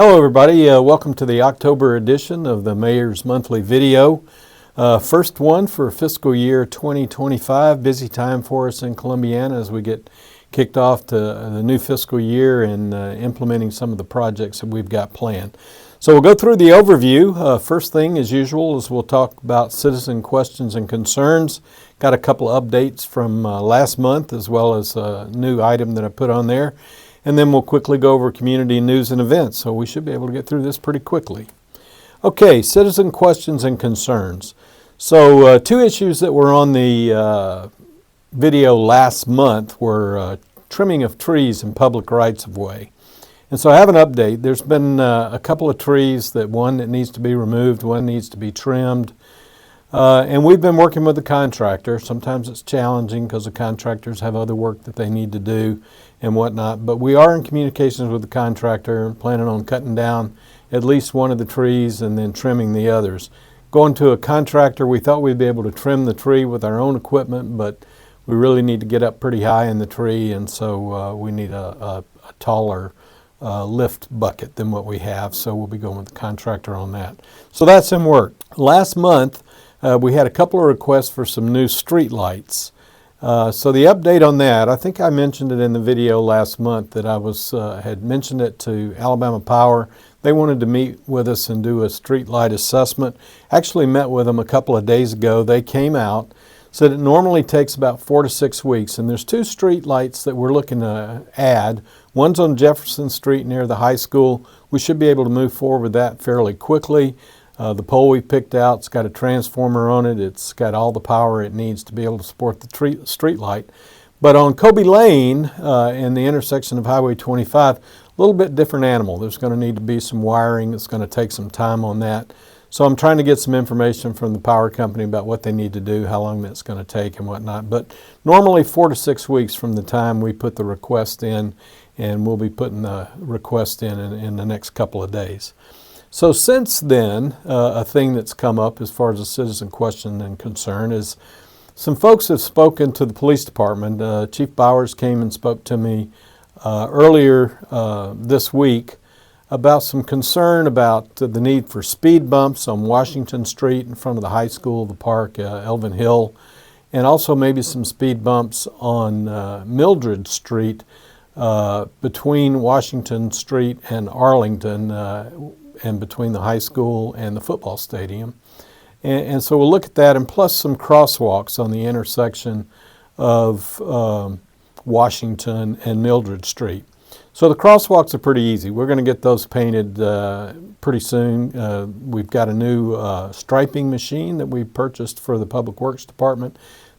Hello everybody, welcome to the October edition of the Mayor's Monthly Video. First one for fiscal year 2025, busy time for us in Columbiana as we get kicked off to the new fiscal year and implementing some of the projects that we've got planned. So we'll go through the overview. First thing as usual is we'll talk about citizen questions and concerns. Got a couple of updates from last month as well as a new item that I put on there. And then we'll quickly go over community news and events, so we should be able to get through this pretty quickly. Okay, citizen questions and concerns. So two issues that were on the video last month were trimming of trees in public rights-of-way. And so I have an update. There's been a couple of trees, one that needs to be removed, one needs to be trimmed. And we've been working with the contractor. Sometimes it's challenging because the contractors have other work that they need to do and whatnot. But we are in communications with the contractor, planning on cutting down at least one of the trees and then trimming the others. Going to a contractor, we thought we'd be able to trim the tree with our own equipment, but we really need to get up pretty high in the tree, and so we need a taller lift bucket than what we have. So we'll be going with the contractor on that. So that's in work. Last month, we had a couple of requests for some new street lights. So the update on that, I think I mentioned it in the video last month that I had mentioned it to Alabama Power. They wanted to meet with us and do a street light assessment. Actually met with them a couple of days ago. They came out, said it normally takes about 4 to 6 weeks. And there's two street lights that we're looking to add. One's on Jefferson Street near the high school. We should be able to move forward with that fairly quickly. The pole we picked out, it's got a transformer on it. It's got all the power it needs to be able to support the street light. But on Kobe Lane, in the intersection of Highway 25, a little bit different animal. There's going to need to be some wiring. It's going to take some time on that. So I'm trying to get some information from the power company about what they need to do, how long that's going to take and whatnot. But normally 4 to 6 weeks from the time we put the request in, and we'll be putting the request in the next couple of days. So since then, a thing that's come up as far as a citizen question and concern is some folks have spoken to the police department. Chief Bowers came and spoke to me earlier this week about some concern about the need for speed bumps on Washington Street in front of the high school, the park, Elvin Hill, and also maybe some speed bumps on Mildred Street between Washington Street and Arlington, and between the high school and the football stadium. And so we'll look at that, and plus some crosswalks on the intersection of Washington and Mildred Street. So the crosswalks are pretty easy. We're going to get those painted pretty soon. We've got a new striping machine that we purchased for the Public Works Department.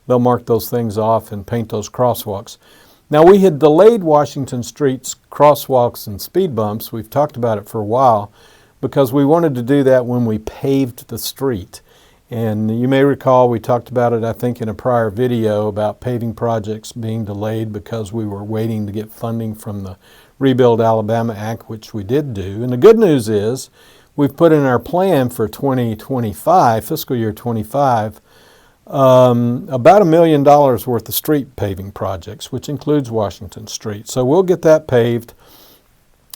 They'll mark those things off and paint those crosswalks. Now, we had delayed Washington Street's crosswalks and speed bumps. We've talked about it for a while, because we wanted to do that when we paved the street. And you may recall we talked about it, I think, in a prior video about paving projects being delayed because we were waiting to get funding from the Rebuild Alabama Act, which we did do. And the good news is we've put in our plan for 2025, fiscal year 25, about $1 million worth of street paving projects, which includes Washington Street. So we'll get that paved.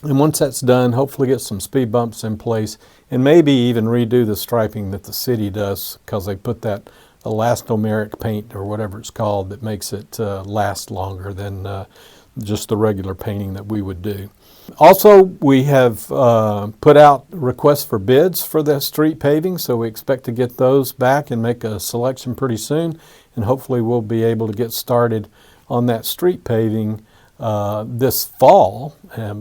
And once that's done, hopefully get some speed bumps in place and maybe even redo the striping that the city does, because they put that elastomeric paint or whatever it's called that makes it last longer than just the regular painting that we would do. Also, we have put out requests for bids for the street paving, so we expect to get those back and make a selection pretty soon, and hopefully we'll be able to get started on that street paving this fall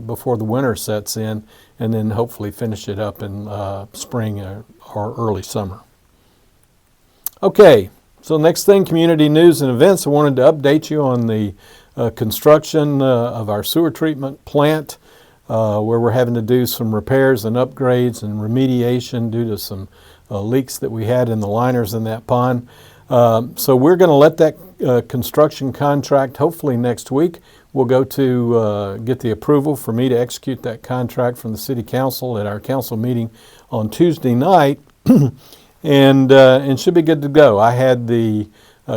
before the winter sets in, and then hopefully finish it up in spring or early summer. Okay, so next thing, community news and events. I wanted to update you on the construction of our sewer treatment plant, where we're having to do some repairs and upgrades and remediation due to some leaks that we had in the liners in that pond. So we're going to let that construction contract, hopefully next week. We'll go to get the approval for me to execute that contract from the City Council at our council meeting on Tuesday night, and should be good to go. I had the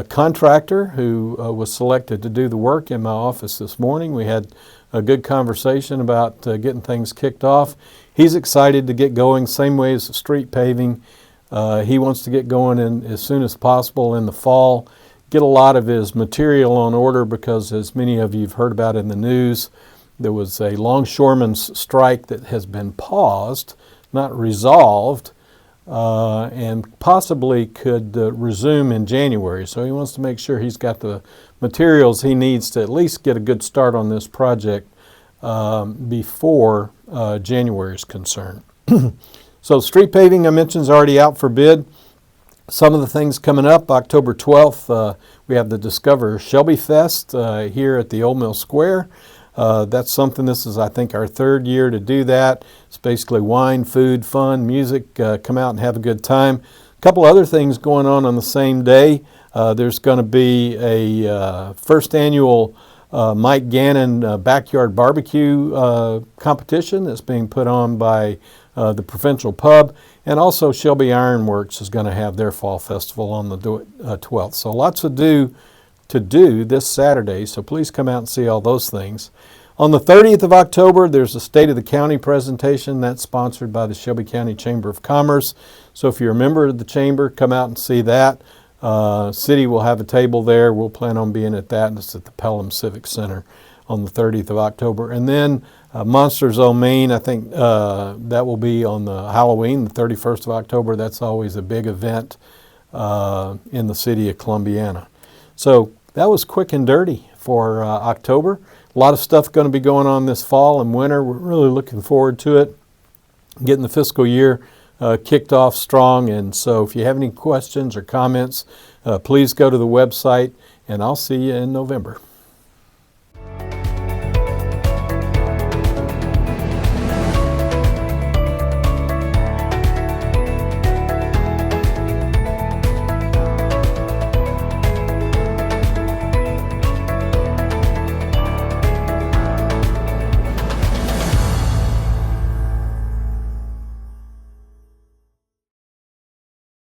contractor who was selected to do the work in my office this morning. We had a good conversation about getting things kicked off. He's excited to get going, same way as the street paving. He wants to get going as soon as possible in the fall, get a lot of his material on order because, as many of you have heard about in the news, there was a longshoremen's strike that has been paused, not resolved, and possibly could resume in January. So he wants to make sure he's got the materials he needs to at least get a good start on this project before January is concerned. So street paving, I mentioned, is already out for bid. Some of the things coming up, October 12th, we have the Discover Shelby Fest here at the Old Mill Square. That's something, this is I think our third year to do that. It's basically wine, food, fun, music, come out and have a good time. A couple other things going on the same day. There's going to be a first annual Mike Gannon Backyard Barbecue competition that's being put on by the Provincial Pub, and also Shelby Ironworks is going to have their fall festival on the 12th. So lots to do this Saturday, so please come out and see all those things. On the 30th of October, there's a State of the County presentation that's sponsored by the Shelby County Chamber of Commerce. So if you're a member of the Chamber, come out and see that. City will have a table there. We'll plan on being at that, and it's at the Pelham Civic Center on the 30th of October. And then Monsters O' Main, I think that will be on the Halloween, the 31st of October. That's always a big event in the city of Columbiana. So that was quick and dirty for October. A lot of stuff going to be going on this fall and winter. We're really looking forward to it, getting the fiscal year kicked off strong. And so if you have any questions or comments, please go to the website, and I'll see you in November.